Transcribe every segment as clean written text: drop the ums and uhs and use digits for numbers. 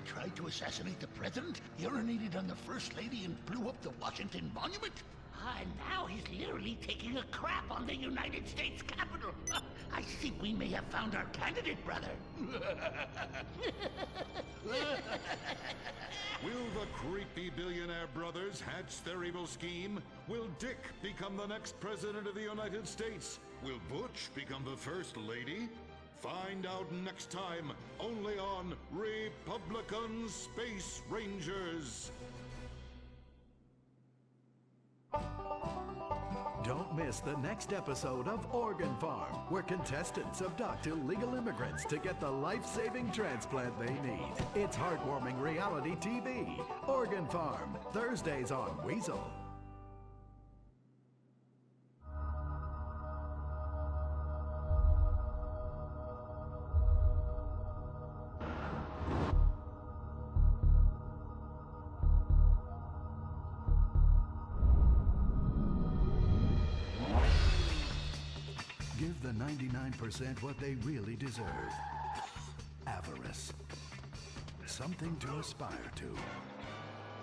tried to assassinate the president, urinated on the First Lady, and blew up the Washington Monument? And now he's literally taking a crap on the United States Capitol. I think we may have found our candidate, brother. Will the creepy billionaire brothers hatch their evil scheme? Will Dick become the next president of the United States? Will Butch become the First Lady? Find out next time, only on Republican Space Rangers. Don't miss the next episode of Organ Farm, where contestants abduct illegal immigrants to get the life-saving transplant they need. It's heartwarming reality TV. Organ Farm, Thursdays on Weasel. Give the 99% what they really deserve. Avarice. Something to aspire to.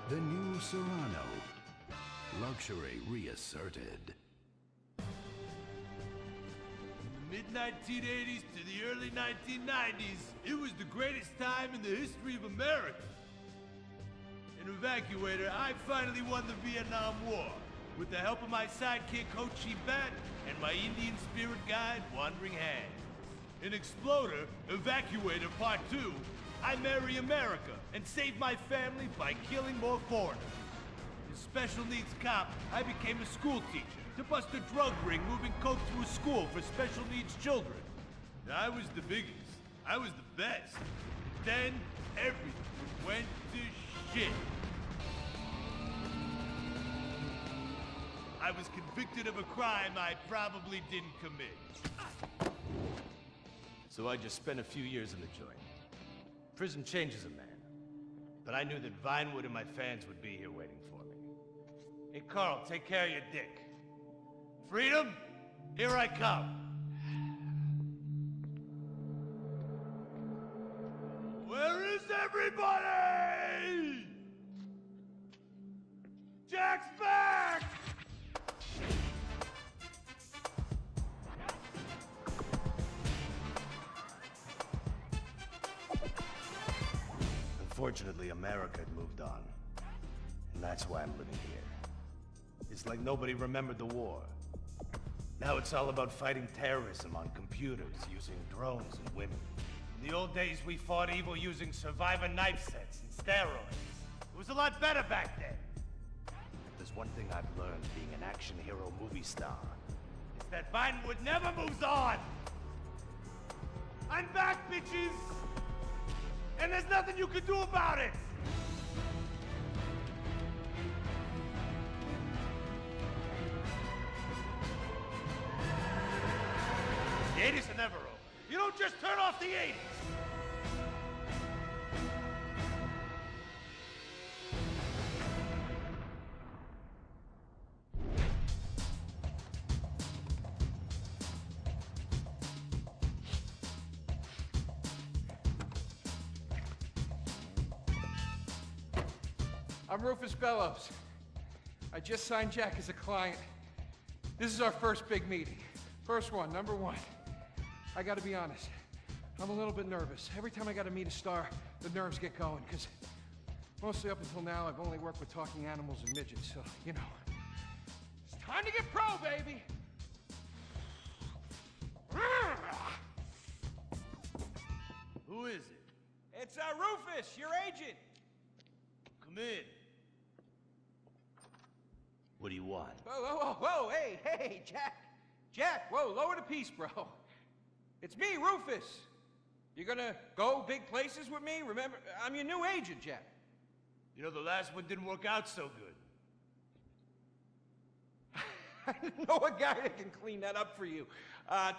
The new Serrano. Luxury reasserted. From the mid-1980s to the early 1990s, it was the greatest time in the history of America. An evacuator, I finally won the Vietnam War, with the help of my sidekick Ho Chi Bat and my Indian spirit guide Wandering Hand. In Exploder, Evacuator Part 2, I marry America and save my family by killing more foreigners. As Special Needs Cop, I became a school teacher to bust a drug ring moving coke to a school for special needs children. I was the biggest. I was the best. Then, everything went to shit. I was convicted of a crime I probably didn't commit. So I just spent a few years in the joint. Prison changes a man. But I knew that Vinewood and my fans would be here waiting for me. Hey, Carl, take care of your dick. Freedom, here I come. Where is everybody? Jack's back! Unfortunately, America had moved on. And that's why I'm living here. It's like nobody remembered the war. Now it's all about fighting terrorism on computers, using drones and women. In the old days, we fought evil using survivor knife sets and steroids. It was a lot better back then. If there's one thing I've learned being an action hero movie star, it's that Vinewood never moves on! I'm back, bitches! And there's nothing you can do about it! The 80s are never over. You don't just turn off the 80s! I'm Rufus Bellows. I just signed Jack as a client. This is our first big meeting. First one, number one. I gotta be honest, I'm a little bit nervous. Every time I gotta meet a star, the nerves get going, because mostly up until now, I've only worked with talking animals and midgets, so, you know. It's time to get pro, baby! Who is it? It's Rufus, your agent! Come in. What do you want? Whoa, hey, Jack, whoa, lower the piece, bro. It's me, Rufus. You gonna go big places with me? Remember, I'm your new agent, Jack. You know, the last one didn't work out so good. I know a guy that can clean that up for you.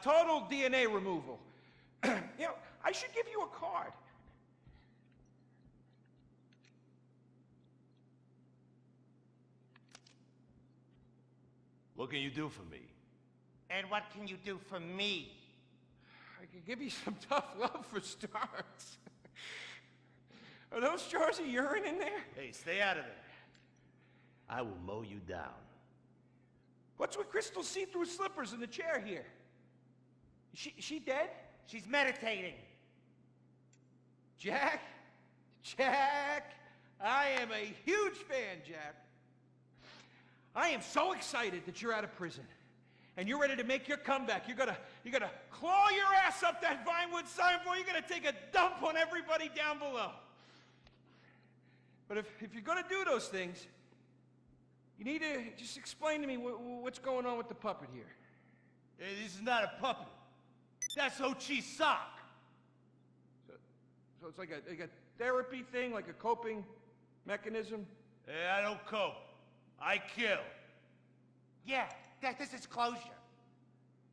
Total DNA removal. You know, I should give you a card. What can you do for me? And what can you do for me? I can give you some tough love for starts. Are those jars of urine in there? Hey, stay out of there. I will mow you down. What's with Crystal's see-through slippers in the chair here? Is she dead? She's meditating. Jack? Jack! I am a huge fan, Jack. I am so excited that you're out of prison. And you're ready to make your comeback. You're gonna claw your ass up that Vinewood signboard. You're gonna take a dump on everybody down below. But if you're gonna do those things, you need to just explain to me what's going on with the puppet here. Hey, this is not a puppet. That's Ho Chi's sock. So it's like a therapy thing, like a coping mechanism? Hey, I don't cope. I kill. Yeah, this is closure.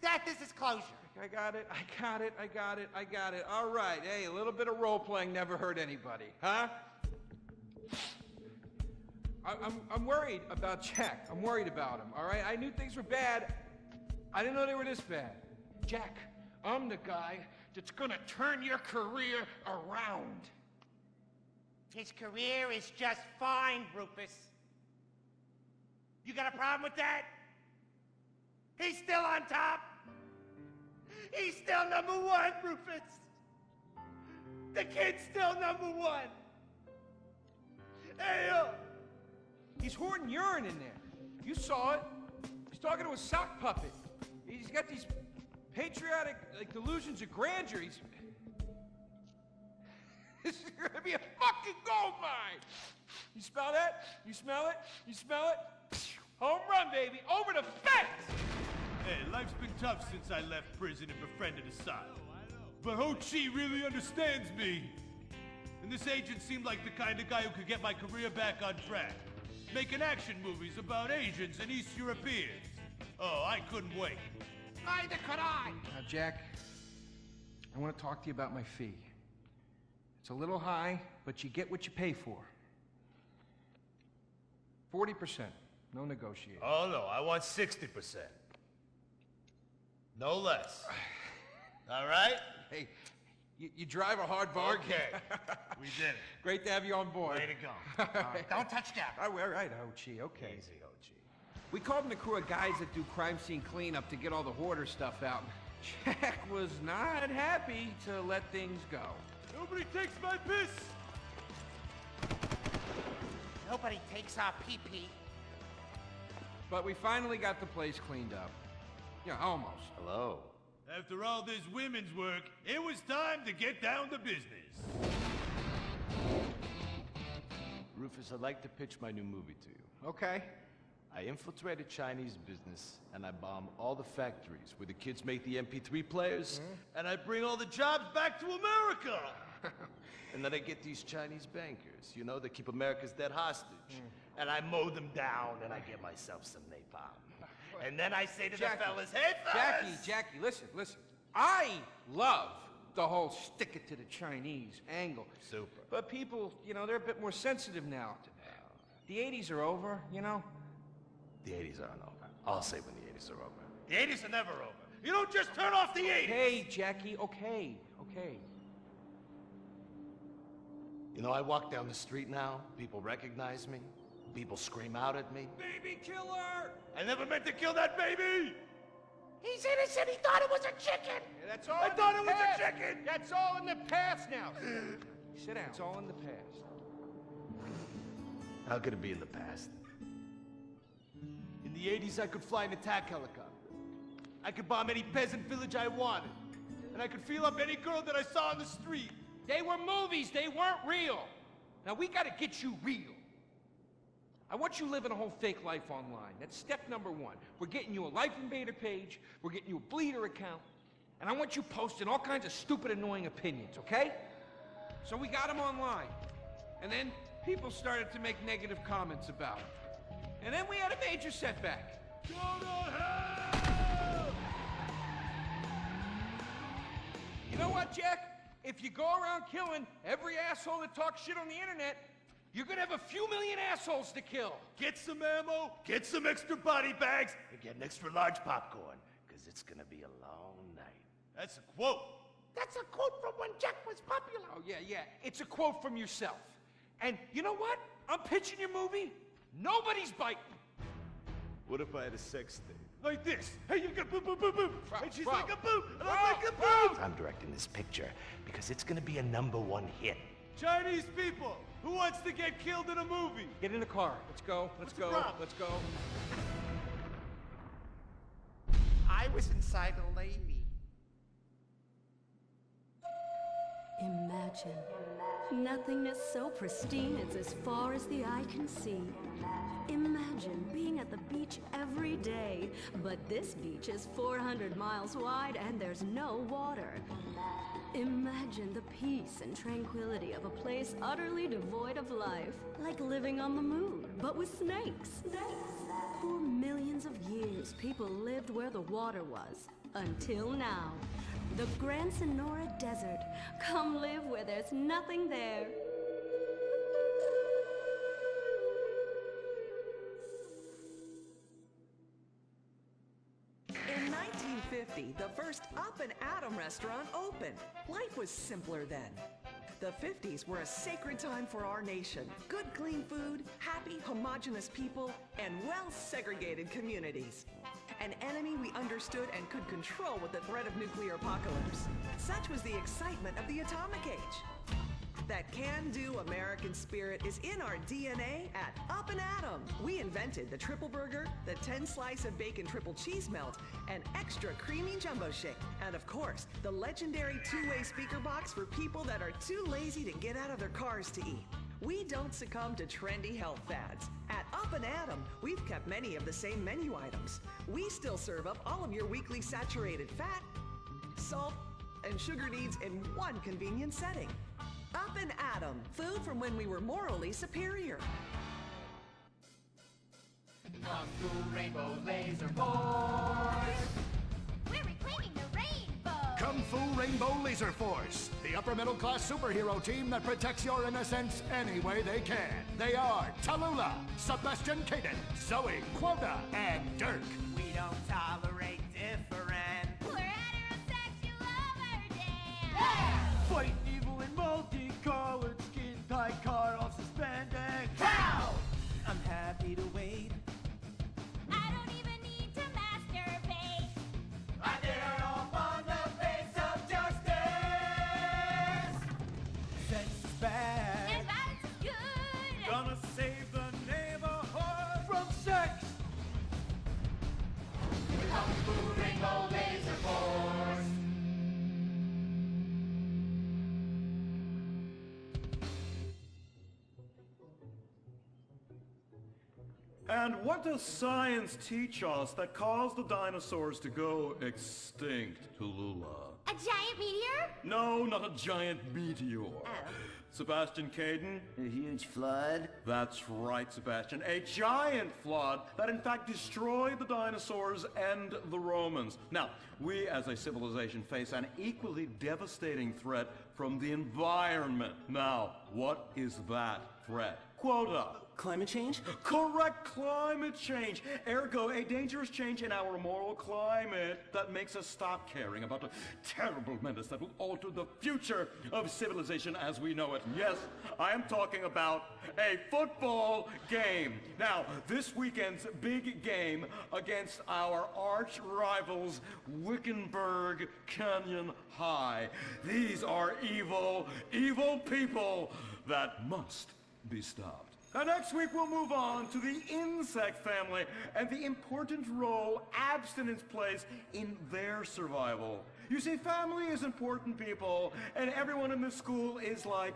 This is closure. I got it. All right, hey, a little bit of role-playing never hurt anybody, huh? I'm worried about Jack. I'm worried about him, all right? I knew things were bad. I didn't know they were this bad. Jack, I'm the guy that's gonna turn your career around. His career is just fine, Rufus. You got a problem with that? He's still on top. He's still #1, Rufus. The kid's still #1. Hey, He's hoarding urine in there. You saw it. He's talking to a sock puppet. He's got these patriotic, delusions of grandeur. This is gonna be a fucking gold mine. You smell that? You smell it? You smell it? Home run, baby. Over the fence! Hey, life's been tough since I left prison and befriended Asylum. But Ho Chi really understands me. And this agent seemed like the kind of guy who could get my career back on track. Making action movies about Asians and East Europeans. Oh, I couldn't wait. neither could I. Now, Jack, I want to talk to you about my fee. It's a little high, but you get what you pay for. 40%. No negotiation. Oh, no, I want 60%. No less. All right? Hey, you drive a hard bargain. Okay. We did it. Great to have you on board. Way to go. Don't touch Jack. All right, Ho-Chi, okay. Easy, Ho-Chi. We called in a crew of guys that do crime scene cleanup to get all the hoarder stuff out. Jack was not happy to let things go. Nobody takes my piss! Nobody takes our pee-pee. But we finally got the place cleaned up. Yeah, almost. Hello. After all this women's work, it was time to get down to business. Rufus, I'd like to pitch my new movie to you. Okay. I infiltrate a Chinese business, and I bomb all the factories where the kids make the MP3 players, and I bring all the jobs back to America! And then I get these Chinese bankers, you know, that keep America's debt hostage. And I mow them down, and I get myself some napalm. And then I say to the fellas, hey fellas! Jackie, listen. I love the whole stick it to the Chinese angle. Super. But people, you know, they're a bit more sensitive now. The 80s are over, you know? The 80s aren't over. I'll say when the 80s are over. The 80s are never over. You don't just turn off the 80s! Hey, Jackie, okay. You know, I walk down the street now, people recognize me, people scream out at me. Baby killer! I never meant to kill that baby! He's innocent. He thought it was a chicken. Yeah, that's all I in thought the it was past. a chicken! That's all in the past now. Sit down. It's all in the past. How could it be in the past? In the 80s, I could fly an attack helicopter. I could bomb any peasant village I wanted. And I could feel up any girl that I saw on the street. They were movies. They weren't real. Now, we gotta get you real. I want you living a whole fake life online. That's step number one. We're getting you a Life Invader page. We're getting you a Bleeder account. And I want you posting all kinds of stupid, annoying opinions, okay? So we got them online. And then people started to make negative comments about it. And then we had a major setback. Go to hell! You know what, Jack? If you go around killing every asshole that talks shit on the internet, you're gonna have a few million assholes to kill. Get some ammo, get some extra body bags, and get an extra large popcorn, because it's gonna be a long night. That's a quote. That's a quote from when Jack was popular. Oh, yeah. It's a quote from yourself. And you know what? I'm pitching your movie. Nobody's biting. What if I had a sex thing? Like this. Hey, you got boop, boop, boop, boop. And she's Bro. like a boop, and I'm like a boop. I'm directing this picture because it's gonna be a #1 hit. Chinese people, who wants to get killed in a movie? Get in the car. Let's go. Let's go. problem? Let's go. I was inside a lady. Imagine. Nothingness so pristine it's as far as the eye can see. Imagine being at the beach every day, but this beach is 400 miles wide and there's no water. Imagine the peace and tranquility of a place utterly devoid of life, like living on the moon, but with snakes. For millions of years, people lived where the water was, until now. The Gran Sonora Desert. Come live where there's nothing there. In 1950, the first Up and Atom restaurant opened. Life was simpler then. The 50s were a sacred time for our nation. Good, clean food, happy, homogenous people, and well-segregated communities. An enemy we understood and could control with the threat of nuclear apocalypse. Such was the excitement of the atomic age. That can-do American spirit is in our DNA at Up and Atom. We invented the triple burger, the 10-slice of bacon triple cheese melt, and extra creamy jumbo shake. And of course, the legendary two-way speaker box for people that are too lazy to get out of their cars to eat. We don't succumb to trendy health fads. At Up and Atom, we've kept many of the same menu items. We still serve up all of your weekly saturated fat, salt, and sugar needs in one convenient setting. Up and Atom, food from when we were morally superior. Kung Fu Rainbow Laser Force! We're reclaiming the rainbow! Kung Fu Rainbow Laser Force, the upper middle class superhero team that protects your innocence any way they can. They are Tallulah, Sebastian Caden, Zoe, Quota, and Dirk. We don't tolerate different. We're heterosexual overdance! Fighting evil in multicolored skin, tight car off suspended. Cow! I'm happy to wait. I don't even need to masturbate. I dare off on the face of justice. Sex is bad. And violence is good! Gonna save the neighborhood from sex. Kung Fu Rainbow Laser Force! And what does science teach us that caused the dinosaurs to go extinct, Tallulah? A giant meteor? No, not a giant meteor. Sebastian Caden? A huge flood? That's right, Sebastian. A giant flood that in fact destroyed the dinosaurs and the Romans. Now, we as a civilization face an equally devastating threat from the environment. Now, what is that threat? Quota. Climate change? Correct, climate change. Ergo, a dangerous change in our moral climate that makes us stop caring about the terrible menace that will alter the future of civilization as we know it. Yes, I am talking about a football game. Now, this weekend's big game against our arch rivals, Wickenburg Canyon High. These are evil, evil people that must be stopped. Now, next week we'll move on to the insect family and the important role abstinence plays in their survival. You see, family is important, people, and everyone in this school is like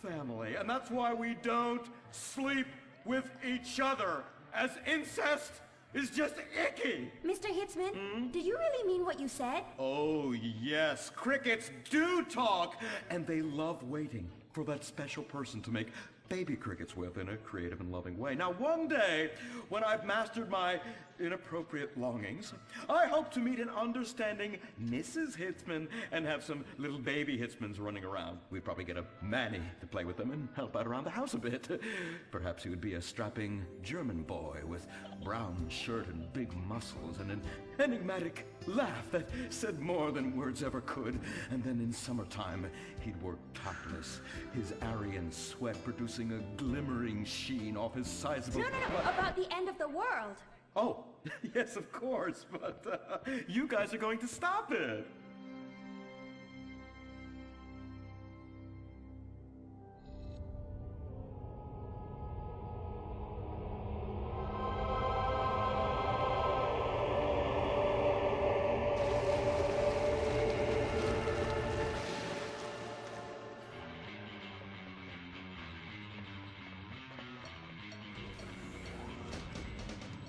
family. And that's why we don't sleep with each other, as incest is just icky. Mr. Hitzman, did you really mean what you said? Oh, yes. Crickets do talk, and they love waiting for that special person to make baby crickets with in a creative and loving way. Now, one day, when I've mastered my inappropriate longings, I hope to meet an understanding Mrs. Hitzman and have some little baby Hitzmans running around. We'd probably get a Manny to play with them and help out around the house a bit. Perhaps he would be a strapping German boy with brown shirt and big muscles and an enigmatic laugh that said more than words ever could. And then in summertime, he'd work topless, his Aryan sweat producing a glimmering sheen off his sizable... No, about the end of the world. Oh, yes, of course, but you guys are going to stop it.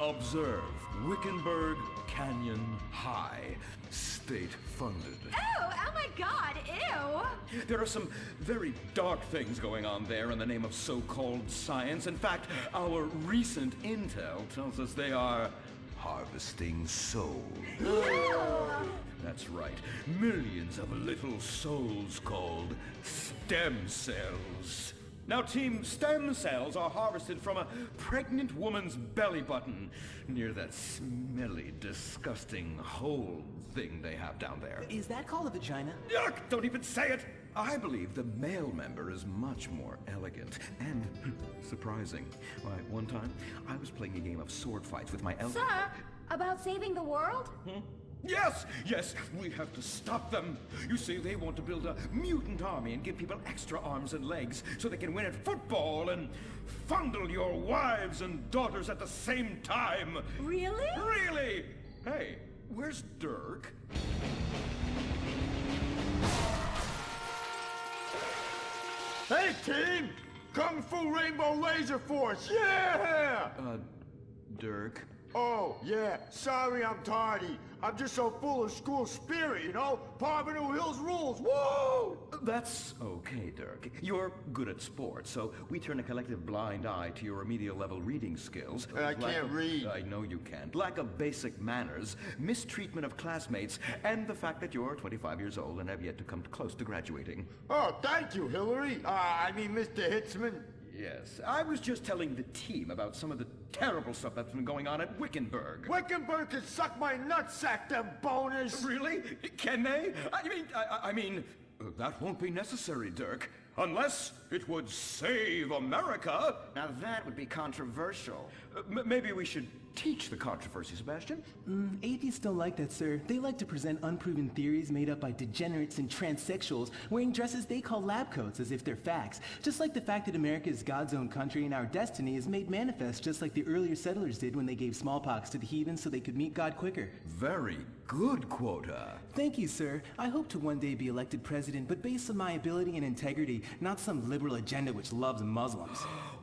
Observe Wickenburg Canyon High, state-funded. Oh my God, ew! There are some very dark things going on there in the name of so-called science. In fact, our recent intel tells us they are harvesting souls. That's right. Millions of little souls called stem cells. Now, Team Stem Cells are harvested from a pregnant woman's belly button near that smelly, disgusting hole thing they have down there. Is that called a vagina? Yuck! Don't even say it! I believe the male member is much more elegant and surprising. Why, one time, I was playing a game of sword fights with my Sir, about saving the world? Yes, we have to stop them. You see, they want to build a mutant army and give people extra arms and legs so they can win at football and fondle your wives and daughters at the same time. Really? Really? Hey, where's Dirk? Hey, team! Kung Fu Rainbow Laser Force, yeah! Dirk? Oh, yeah, sorry I'm tardy. I'm just so full of school spirit, you know? Parvenu Hills rules, woo! That's okay, Dirk. You're good at sports, so we turn a collective blind eye to your remedial level reading skills. I can't read. I know you can't. Lack of basic manners, mistreatment of classmates, and the fact that you're 25 years old and have yet to come close to graduating. Oh, thank you, Hillary. I mean, Mr. Hitzman. Yes, I was just telling the team about some of the terrible stuff that's been going on at Wickenburg. Wickenburg can suck my nutsack, them boners! Really? Can they? I mean, that won't be necessary, Dirk. Unless it would save America. Now that would be controversial. Maybe we should teach the controversy, Sebastian. Atheists don't like that, sir. They like to present unproven theories made up by degenerates and transsexuals wearing dresses they call lab coats as if they're facts. Just like the fact that America is God's own country and our destiny is made manifest just like the earlier settlers did when they gave smallpox to the heathens so they could meet God quicker. Very good, Quota. Thank you, sir. I hope to one day be elected president, but based on my ability and integrity, not some liberal agenda which loves Muslims.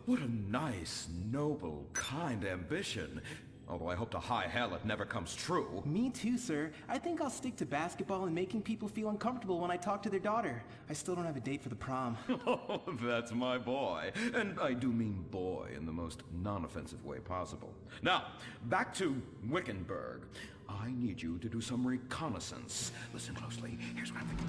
What a nice, noble, kind ambition. Although I hope to high hell it never comes true. Me too, sir. I think I'll stick to basketball and making people feel uncomfortable when I talk to their daughter. I still don't have a date for the prom. Oh, that's my boy. And I do mean boy in the most non-offensive way possible. Now, back to Wickenburg. I need you to do some reconnaissance. Listen closely. Here's what I'm thinking.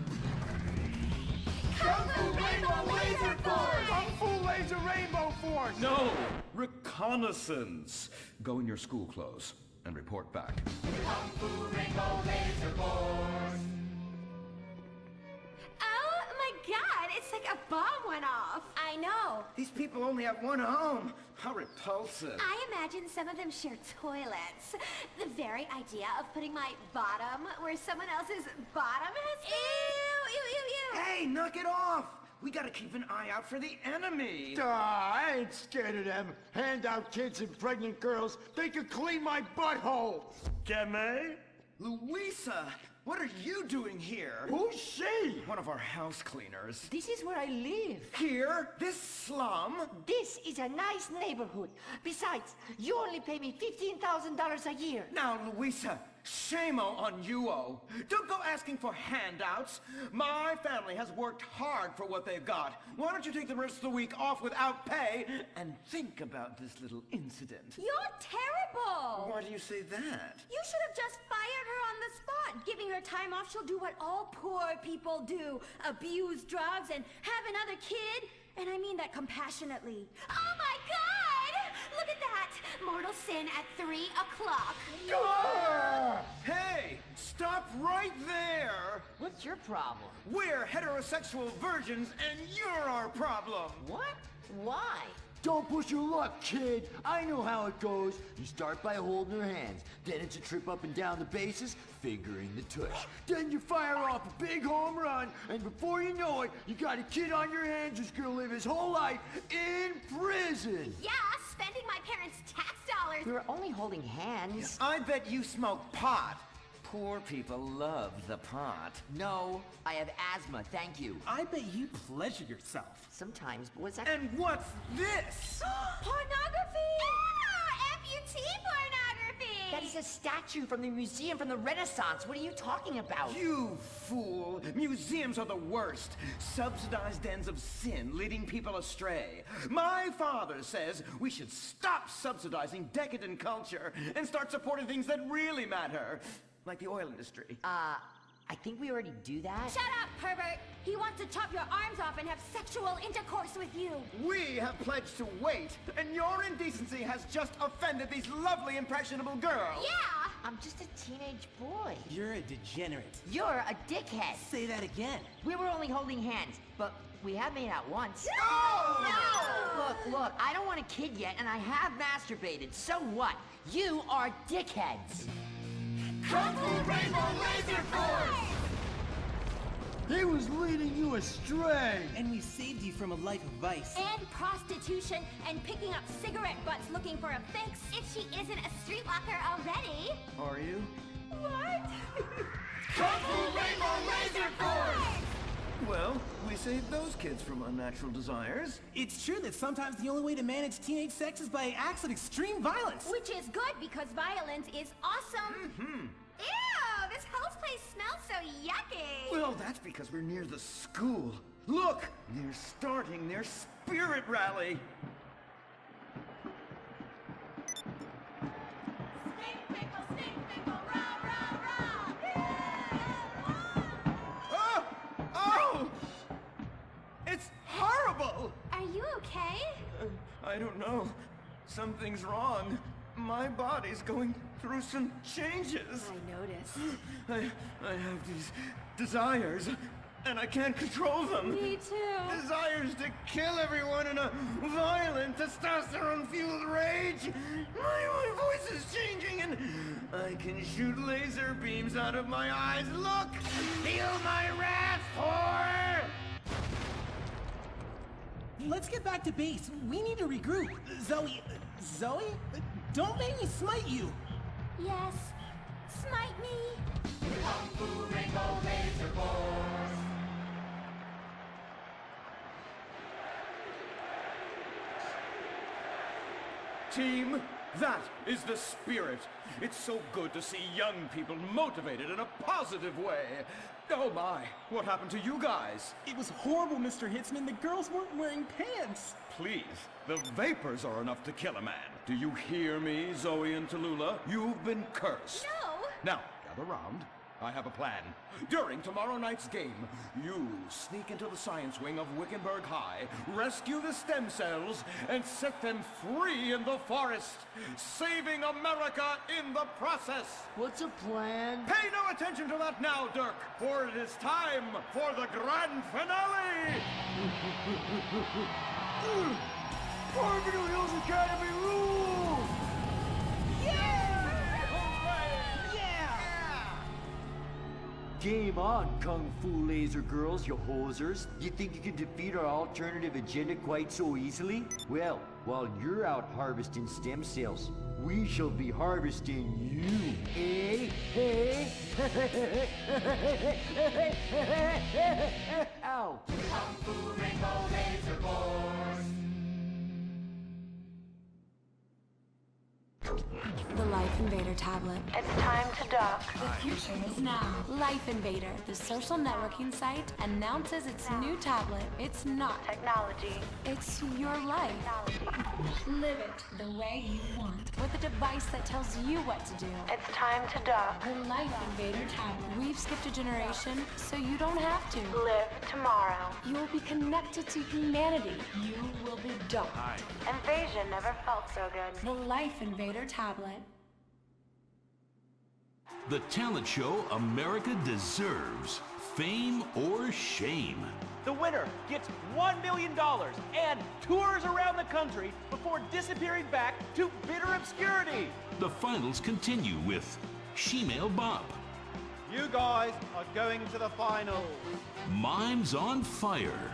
Kung Fu Rainbow Laser Force! Kung Fu Laser Rainbow Force! No! Reconnaissance! Go in your school clothes and report back. Kung Fu Rainbow Laser Force! Oh my God, it's like a bomb went off. I know. These people only have one home. How repulsive. I imagine some of them share toilets. The very idea of putting my bottom where someone else's bottom has been. Ew. Hey, knock it off. We gotta keep an eye out for the enemy. I ain't scared of them. Handout kids and pregnant girls. They can clean my butthole. Can Louisa, what are you doing here? Who's she? One of our house cleaners. This is where I live. Here? This slum? This is a nice neighborhood. Besides, you only pay me $15,000 a year. Now, Louisa, Shame-o on you-o. Don't go asking for handouts. My family has worked hard for what they've got. Why don't you take the rest of the week off without pay and think about this little incident? You're terrible! Why do you say that? You should have just fired her on the spot. Giving her time off, she'll do what all poor people do. Abuse drugs and have another kid. And I mean that compassionately. Oh my God! Look at that! Mortal sin at 3 o'clock. Hey! Stop right there! What's your problem? We're heterosexual virgins and you're our problem! What? Why? Don't push your luck, kid. I know how it goes. You start by holding her hands. Then it's a trip up and down the bases, fingering the tush. Then you fire off a big home run, and before you know it, you got a kid on your hands who's gonna live his whole life in prison. Yeah, spending my parents' tax dollars. We were only holding hands. I bet you smoke pot. Poor people love the pot. No, I have asthma, thank you. I bet you pleasure yourself. Sometimes, but what's that? And what's this? Pornography! Amputee pornography! That is a statue from the museum from the Renaissance. What are you talking about? You fool! Museums are the worst. Subsidized dens of sin, leading people astray. My father says we should stop subsidizing decadent culture and start supporting things that really matter. Like the oil industry. I think we already do that. Shut up, pervert! He wants to chop your arms off and have sexual intercourse with you. We have pledged to wait, and your indecency has just offended these lovely, impressionable girls. Yeah! I'm just a teenage boy. You're a degenerate. You're a dickhead. Say that again. We were only holding hands, but we have made out once. No! Look, I don't want a kid yet, and I have masturbated. So what? You are dickheads. Kung Fu Rainbow Laser Force! He was leading you astray. And we saved you from a life of vice. And prostitution and picking up cigarette butts looking for a fix. If she isn't a streetwalker already. Are you? What? Kung Fu Rainbow Laser Force! Well, we saved those kids from unnatural desires. It's true that sometimes the only way to manage teenage sex is by acts of extreme violence. Which is good because violence is awesome. Ew, this whole place smells so yucky. Well, that's because we're near the school. Look, they're starting their spirit rally. It's horrible! Are you okay? I don't know. Something's wrong. My body's going through some changes. I noticed. I have these desires, and I can't control them. Me too. Desires to kill everyone in a violent, testosterone-fueled rage. My voice is changing, and I can shoot laser beams out of my eyes. Look! Feel my wrath, whore! Let's get back to base. We need to regroup. Zoe? Don't make me smite you. Yes. Smite me. Kung Fu Rainbow Laser Force! Team, that is the spirit. It's so good to see young people motivated in a positive way. Oh my, what happened to you guys? It was horrible, Mr. Hitzman. The girls weren't wearing pants. Please, the vapors are enough to kill a man. Do you hear me, Zoe and Tallulah? You've been cursed. No. Now, gather round. I have a plan. During tomorrow night's game, you sneak into the science wing of Wickenburg High, rescue the stem cells, and set them free in the forest, saving America in the process. What's a plan? Pay no attention to that now, Dirk, for it is time for the grand finale! Parvenu Hills Academy rules! Game on, Kung Fu Laser Girls, you hosers. You think you can defeat our alternative agenda quite so easily? Well, while you're out harvesting stem cells, we shall be harvesting you, eh? Hey? Ow! Kung Fu Rainbow Laser Force! The light Life Invader tablet. It's time to dock. The future is now. Life Invader, the social networking site, announces its new tablet. It's not technology. It's your life. Live it the way you want. With a device that tells you what to do. It's time to dock. The Life Invader tablet. We've skipped a generation, so you don't have to. Live tomorrow. You'll be connected to humanity. You will be docked. Invasion never felt so good. The Life Invader tablet. The talent show America deserves. Fame or shame. The winner gets $1 million and tours around the country before disappearing back to bitter obscurity. The finals continue with Shemale Bop. You guys are going to the finals. Mimes on Fire.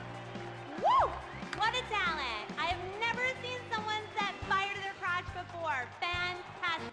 Woo! What a talent! I have never seen someone set fire to their crotch before. Fantastic.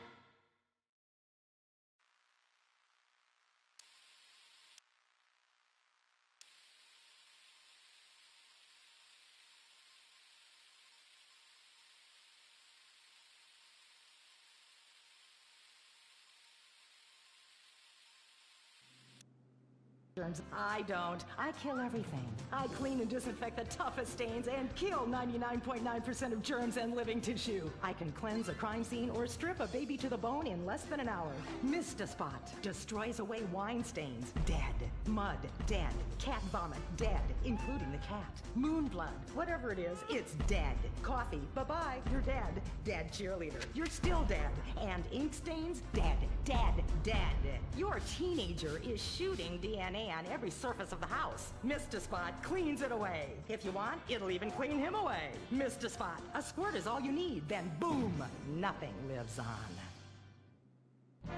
I don't. I kill everything. I clean and disinfect the toughest stains and kill 99.9% of germs and living tissue. I can cleanse a crime scene or strip a baby to the bone in less than an hour. Mist-A-Spot destroys away wine stains. Dead. Mud. Dead. Cat vomit. Dead. Including the cat. Moon blood. Whatever it is, it's dead. Coffee. Bye-bye. You're dead. Dead cheerleader. You're still dead. And ink stains? Dead. Dead. Dead. Your teenager is shooting DNA on every surface of the house. Mist-A-Spot cleans it away. If you want, it'll even clean him away. Mist-A-Spot. A squirt is all you need. Then boom, nothing lives on.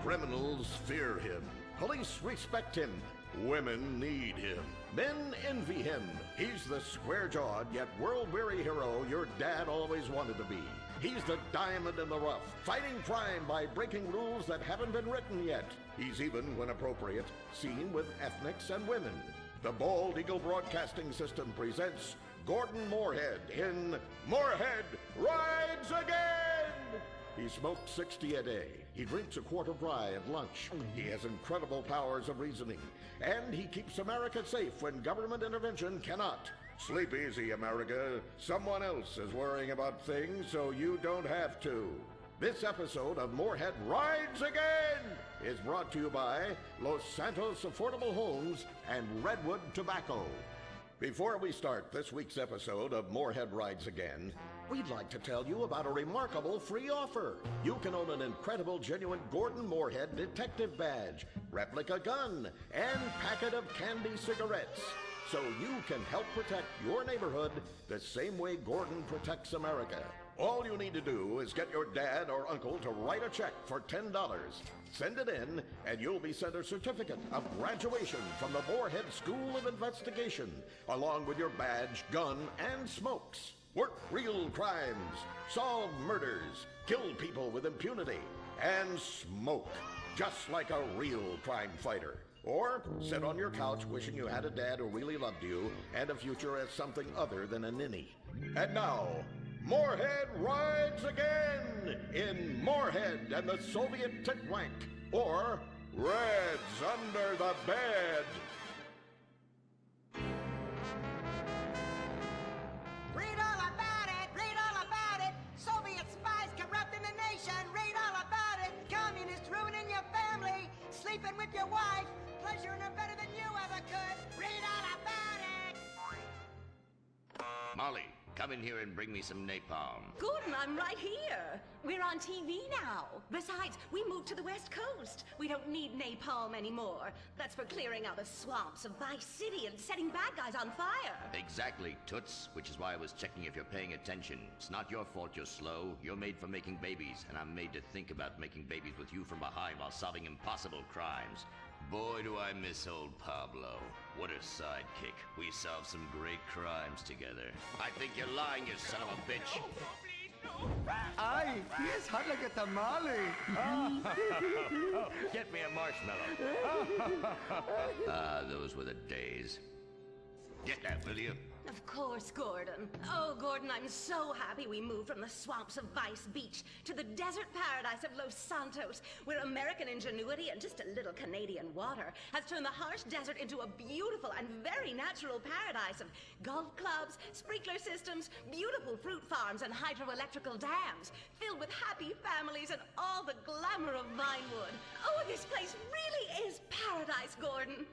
Criminals fear him. Police respect him. Women need him. Men envy him. He's the square-jawed yet world-weary hero your dad always wanted to be. He's the diamond in the rough, fighting crime by breaking rules that haven't been written yet. He's even, when appropriate, seen with ethnics and women. The Bald Eagle Broadcasting System presents Gordon Moorhead in Moorhead Rides Again! He smokes 60 a day. He drinks a quart of rye at lunch. He has incredible powers of reasoning. And he keeps America safe when government intervention cannot. Sleep easy, America. Someone else is worrying about things so you don't have to. This episode of Moorhead Rides Again is brought to you by Los Santos Affordable Homes and Redwood Tobacco. Before we start this week's episode of Moorhead Rides Again, we'd like to tell you about a remarkable free offer. You can own an incredible, genuine Gordon Moorhead detective badge, replica gun, and packet of candy cigarettes. So you can help protect your neighborhood the same way Gordon protects America. All you need to do is get your dad or uncle to write a check for $10. Send it in, and you'll be sent a certificate of graduation from the Moorhead School of Investigation, along with your badge, gun, and smokes. Work real crimes, solve murders, kill people with impunity, and smoke, just like a real crime fighter. Or sit on your couch wishing you had a dad who really loved you and a future as something other than a ninny. And now, Moorhead Rides Again in Moorhead and the Soviet Titwank, or Reds Under the Bed. Read all about it! Read all about it! Soviet spies corrupting the nation! Read all about it! Communists ruining your family! Sleeping with your wife! Pleasuring her better than you ever could! Read all about it! Molly, come in here and bring me some napalm. Gordon, I'm right here. We're on TV now. Besides, we moved to the West Coast. We don't need napalm anymore. That's for clearing out the swamps of Vice City and setting bad guys on fire. Exactly, Toots, which is why I was checking if you're paying attention. It's not your fault you're slow. You're made for making babies, and I'm made to think about making babies with you from behind while solving impossible crimes. Boy, do I miss old Pablo. What a sidekick. We solved some great crimes together. I think you're lying, you son of a bitch. Ay, he is hot like a tamale. Get me a marshmallow. Ah, those were the days. Get that, will you? Of course, Gordon. Oh, Gordon, I'm so happy we moved from the swamps of Vice Beach to the desert paradise of Los Santos, where American ingenuity and just a little Canadian water has turned the harsh desert into a beautiful and very natural paradise of golf clubs, sprinkler systems, beautiful fruit farms, and hydroelectrical dams, filled with happy families and all the glamour of Vinewood. Oh, this place really is paradise, Gordon.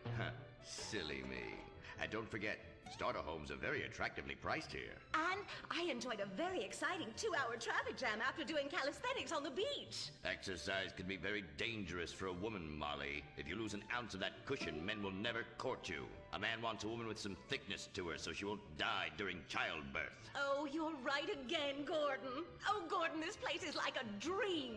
Silly me. And don't forget, starter homes are very attractively priced here. And I enjoyed a very exciting 2-hour traffic jam after doing calisthenics on the beach. Exercise can be very dangerous for a woman, Molly. If you lose an ounce of that cushion, men will never court you. A man wants a woman with some thickness to her so she won't die during childbirth. Oh, you're right again, Gordon. Oh, Gordon, this place is like a dream.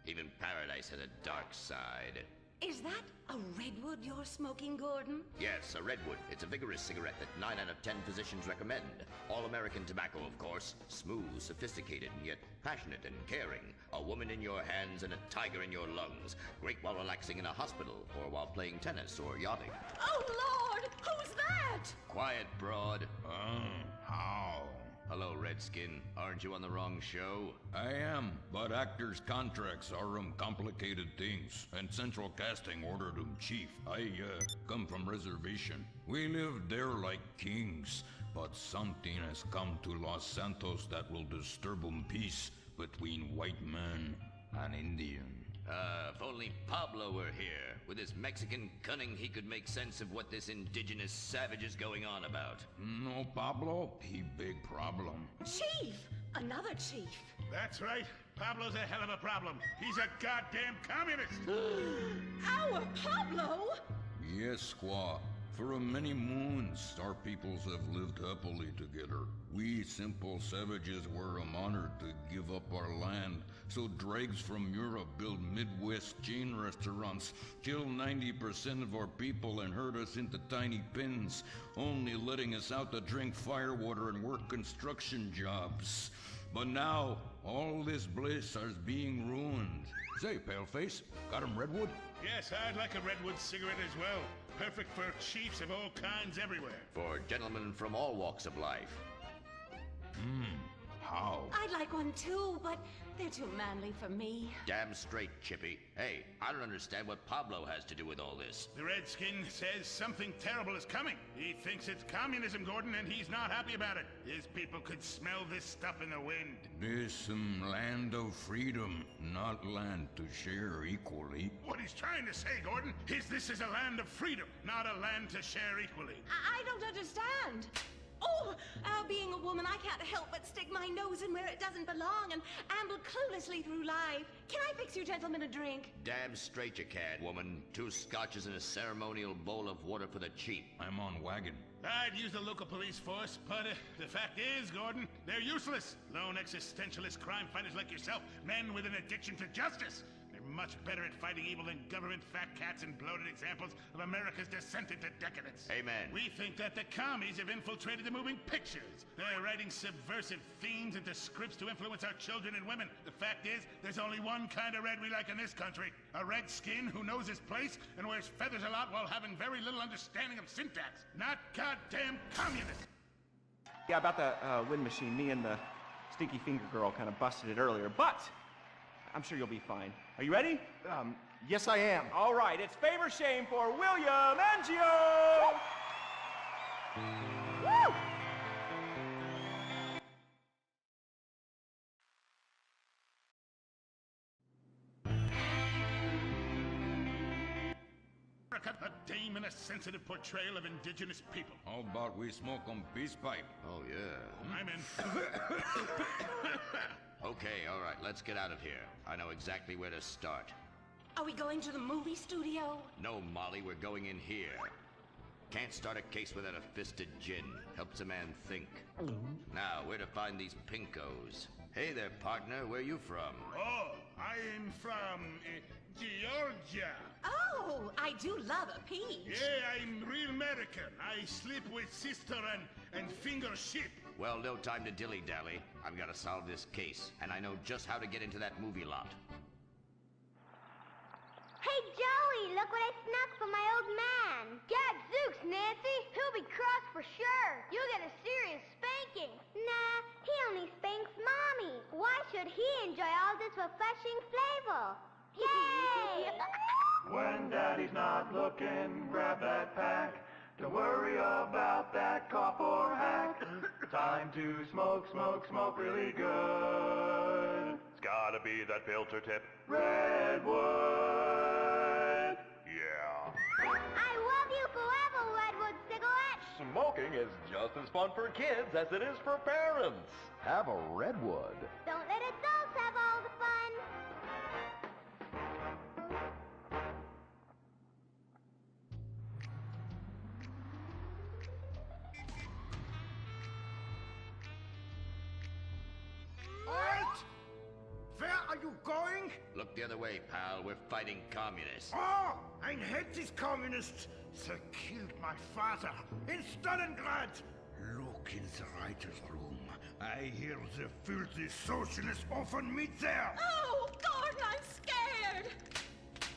Even paradise has a dark side. Is that a redwood you're smoking, Gordon? Yes, a redwood. It's a vigorous cigarette that 9 out of 10 physicians recommend. All-American tobacco, of course. Smooth, sophisticated, and yet passionate and caring. A woman in your hands and a tiger in your lungs. Great while relaxing in a hospital, or while playing tennis or yachting. Oh, Lord! Who's that? Quiet, broad. How? Hello, Redskin. Aren't you on the wrong show? I am, but actors' contracts are complicated things, and Central Casting ordered cheap. I come from reservation. We live there like kings, but something has come to Los Santos that will disturb peace between white man and Indian. If only Pablo were here. With his Mexican cunning, he could make sense of what this indigenous savage is going on about. No, Pablo, he big problem. Chief! Another chief. That's right. Pablo's a hell of a problem. He's a goddamn communist. Our Pablo? Yes, squaw. For many moons, our peoples have lived happily together. We simple savages were honored to give up our land, so dregs from Europe build Midwest chain restaurants, kill 90% of our people and herd us into tiny pens, only letting us out to drink firewater and work construction jobs. But now, all this bliss is being ruined. Say, Paleface, got him redwood? Yes, I'd like a redwood cigarette as well. Perfect for chiefs of all kinds everywhere. For gentlemen from all walks of life. How? I'd like one too, but they're too manly for me. Damn straight, Chippy. Hey, I don't understand what Pablo has to do with all this. The Redskin says something terrible is coming. He thinks it's communism, Gordon, and he's not happy about it. His people could smell this stuff in the wind. This land of freedom, not land to share equally. What he's trying to say, Gordon, is this is a land of freedom, not a land to share equally. I don't understand. Oh, being a woman, I can't help but stick my nose in where it doesn't belong and amble cluelessly through life. Can I fix you gentlemen a drink? Damn straight you can, woman. 2 scotches and a ceremonial bowl of water for the chief. I'm on wagon. I'd use the local police force, but the fact is, Gordon, they're useless. Lone existentialist crime fighters like yourself, men with an addiction to justice. They're much better at fighting evil than government fat cats and bloated examples of America's descent into decadence. Amen. We think that the commies have infiltrated the moving pictures. They're writing subversive themes into scripts to influence our children and women. The fact is, there's only one kind of red we like in this country. A redskin who knows his place and wears feathers a lot while having very little understanding of syntax. Not goddamn communists. Yeah, about the wind machine, me and the Stinky Finger Girl kind of busted it earlier, but I'm sure you'll be fine. Are you ready? Yes, I am. All right, it's favor shame for William Angio! Woo! A dame and a sensitive portrayal of indigenous people. How about we smoke peace pipe? Oh, yeah. I'm in. Okay, all right, let's get out of here. I know exactly where to start. Are we going to the movie studio? No, Molly, we're going in here. Can't start a case without a fisted gin. Helps a man think. Now, where to find these pinkos? Hey there, partner, where you from? Oh, I'm from Georgia. Oh, I do love a peach. Yeah, I'm real American. I sleep with sister and finger ship. Well, no time to dilly-dally. I've got to solve this case, and I know just how to get into that movie lot. Hey, Joey, look what I snuck from my old man. Gadzooks, Nancy. He'll be cross for sure. You'll get should he enjoy all this refreshing flavor? Yay! When Daddy's not looking, grab that pack. Don't worry about that cough or hack. Time to smoke, smoke, smoke really good. It's gotta be that filter tip. Redwood! Yeah. I love you forever, Redwood cigarette! Smoking is just as fun for kids as it is for parents. Have a Redwood. Don't let adults have all the fun. Halt! Where are you going? Look the other way, pal. We're fighting communists. Oh, I hate these communists. They killed my father in Stalingrad. Look in the writer's room. I hear the filthy socialists often meet there. Oh, Gordon, I'm scared.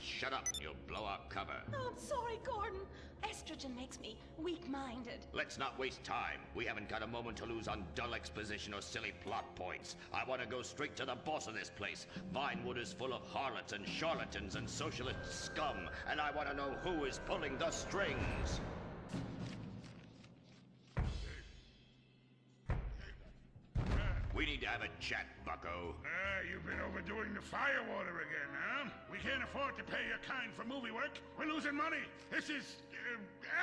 Shut up. You'll blow our cover. Oh, I'm sorry, Gordon. Estrogen makes me weak-minded. Let's not waste time. We haven't got a moment to lose on dull exposition or silly plot points. I want to go straight to the boss of this place. Vinewood is full of harlots and charlatans and socialist scum, and I want to know who is pulling the strings. We need to have a chat, bucko. You've been overdoing the firewater again, huh? We can't afford to pay your kind for movie work. We're losing money. This is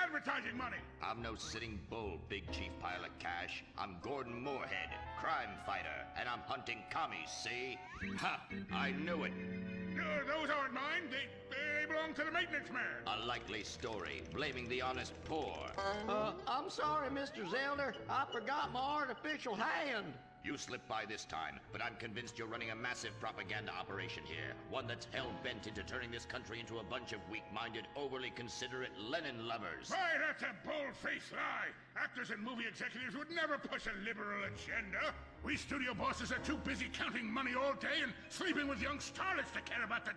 advertising money. I'm no sitting bull, big chief pile of cash. I'm Gordon Moorhead, crime fighter, and I'm hunting commies, see? Ha! I knew it. Those aren't mine. They belong to the maintenance man. A likely story, blaming the honest poor. I'm sorry, Mr. Zelder. I forgot my artificial hand. You slipped by this time, but I'm convinced you're running a massive propaganda operation here. One that's hell-bent into turning this country into a bunch of weak-minded, overly considerate Lenin lovers. Why, that's a bold-faced lie. Actors and movie executives would never push a liberal agenda. We studio bosses are too busy counting money all day and sleeping with young starlets to care about the